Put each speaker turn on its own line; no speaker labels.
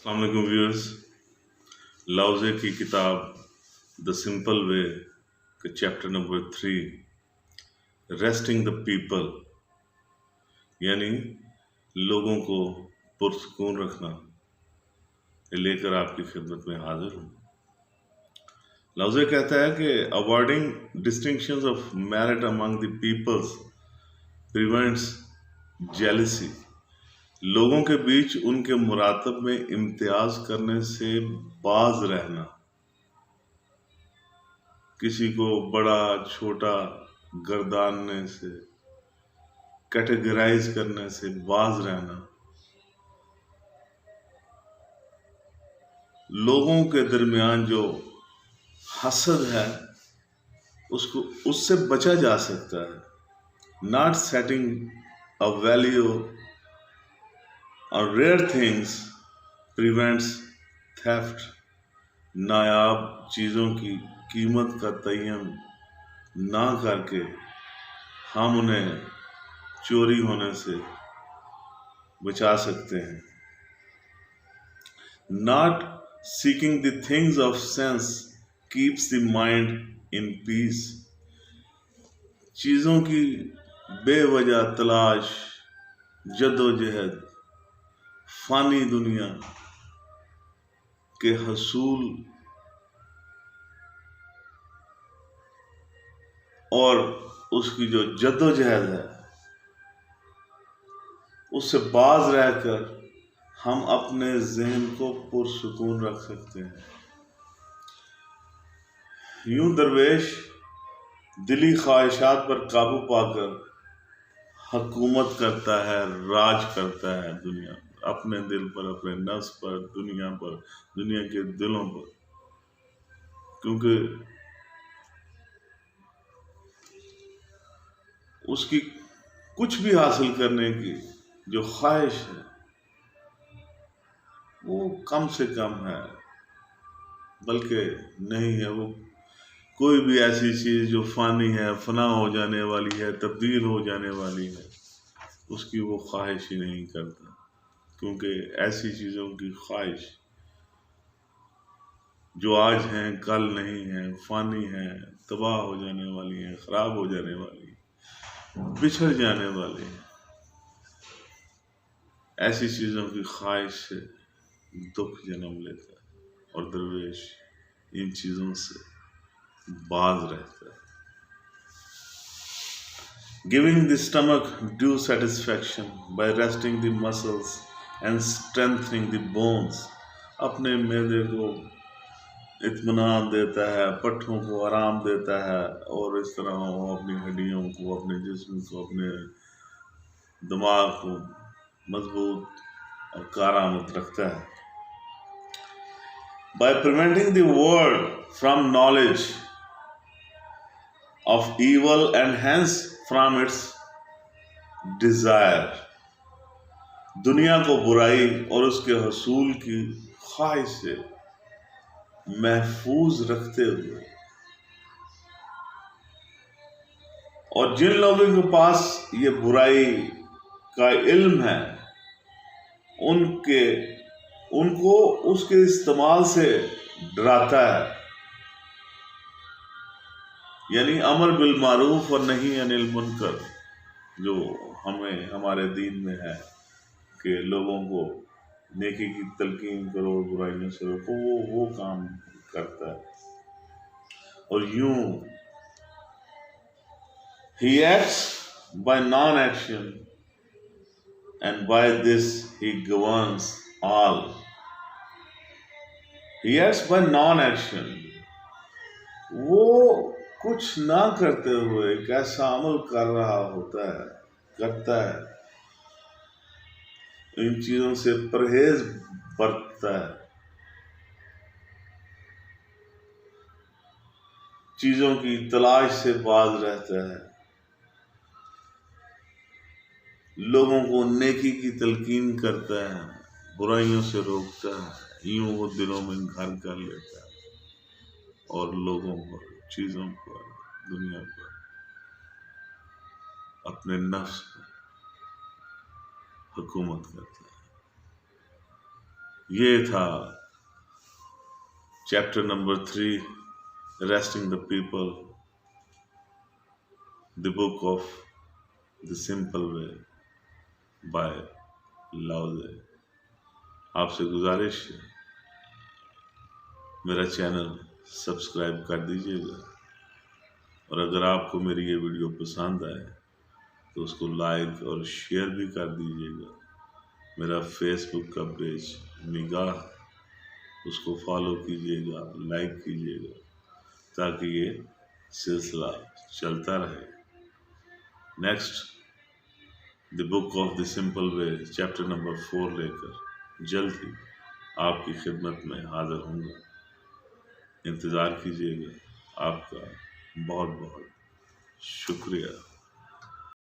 السلام علیکم ویورز۔ لاؤزے کی کتاب دا سمپل وے کے chapter number 3 resting the people یعنی لوگوں کو پرسکون رکھنا لے کر آپ کی خدمت میں حاضر ہوں۔ لاؤزے کہتا ہے کہ avoiding distinctions of merit among the peoples prevents jealousy, لوگوں کے بیچ ان کے مراتب میں امتیاز کرنے سے باز رہنا، کسی کو بڑا چھوٹا گرداننے سے، کیٹیگرائز کرنے سے باز رہنا، لوگوں کے درمیان جو حسد ہے اس سے بچا جا سکتا ہے۔ Not setting a value on rare things prevents theft، نایاب چیزوں کی قیمت کا تعین نہ کر کے ہم انہیں چوری ہونے سے بچا سکتے ہیں۔ Not seeking the things of sense keeps the mind in peace، چیزوں کی بے وجہ تلاش، جد و جہد، فانی دنیا کے حصول اور اس کی جو جد و جہد ہے اس سے باز رہ کر ہم اپنے ذہن کو پرسکون رکھ سکتے ہیں۔ یوں درویش دلی خواہشات پر قابو پا کر حکومت کرتا ہے، راج کرتا ہے دنیا پر، اپنے دل پر، اپنے نفس پر، دنیا کے دلوں پر، کیونکہ اس کی کچھ بھی حاصل کرنے کی جو خواہش ہے وہ کم سے کم ہے، بلکہ نہیں ہے۔ وہ کوئی بھی ایسی چیز جو فانی ہے، فنا ہو جانے والی ہے، تبدیل ہو جانے والی ہے، اس کی وہ خواہش ہی نہیں کرتا، کیونکہ ایسی چیزوں کی خواہش جو آج ہیں کل نہیں ہیں، فانی ہیں، تباہ ہو جانے والی ہیں، خراب ہو جانے والی ہیں، بچھڑ جانے والی ہیں، ایسی چیزوں کی خواہش سے دکھ جنم لیتا ہے اور درویش ان چیزوں سے باز رہتا ہے۔ Giving the stomach due satisfaction by resting the muscles and strengthening the bones، اپنے معدے کو اطمینان دیتا ہے، پٹھوں کو آرام دیتا ہے، اور اس طرح وہ اپنی ہڈیوں کو، اپنے جسم کو، اپنے دماغ کو مضبوط اور کارآمد رکھتا ہے۔ By preventing the world from knowledge of evil and hence from its desire، دنیا کو برائی اور اس کے حصول کی خواہش سے محفوظ رکھتے ہوئے، اور جن لوگوں کے پاس یہ برائی کا علم ہے ان کو اس کے استعمال سے ڈراتا ہے، یعنی امر بالمعروف اور نہی عن المنکر جو ہمارے دین میں ہے کہ لوگوں کو نیکی کی تلقین کرو اور برائیوں سے روکو، وہ کام کرتا ہے۔ اور یوں he acts by non-action and by this he governs all۔ he acts by non-action، وہ کچھ نہ کرتے ہوئے ایک ایسا عمل کر رہا کرتا ہے، ان چیزوں سے پرہیز برتتا ہے، چیزوں کی تلاش سے باز رہتا ہے، لوگوں کو نیکی کی تلقین کرتا ہے، برائیوں سے روکتا ہے، یوں وہ دلوں میں گھر کر لیتا ہے اور لوگوں پر، چیزوں پر، دنیا پر، اپنے نفس پر حکومت کرتا ہے۔ یہ تھا chapter number 3 resting the people the book of the simple way by Laozi. آپ سے گزارش ہے میرا چینل سبسکرائب کر دیجیے گا، اور اگر آپ کو میری یہ ویڈیو پسند آئے تو اس کو لائک اور شیئر بھی کر دیجیے گا۔ میرا فیس بک کا پیج نگاہ، اس کو فالو کیجیے گا، لائک کیجیے گا، تاکہ یہ سلسلہ چلتا رہے۔ Next the book of the simple way chapter number 4 لے کر جلد ہی آپ کی خدمت میں حاضر ہوں گا۔ انتظار کیجیے گا۔ آپ کا بہت بہت شکریہ۔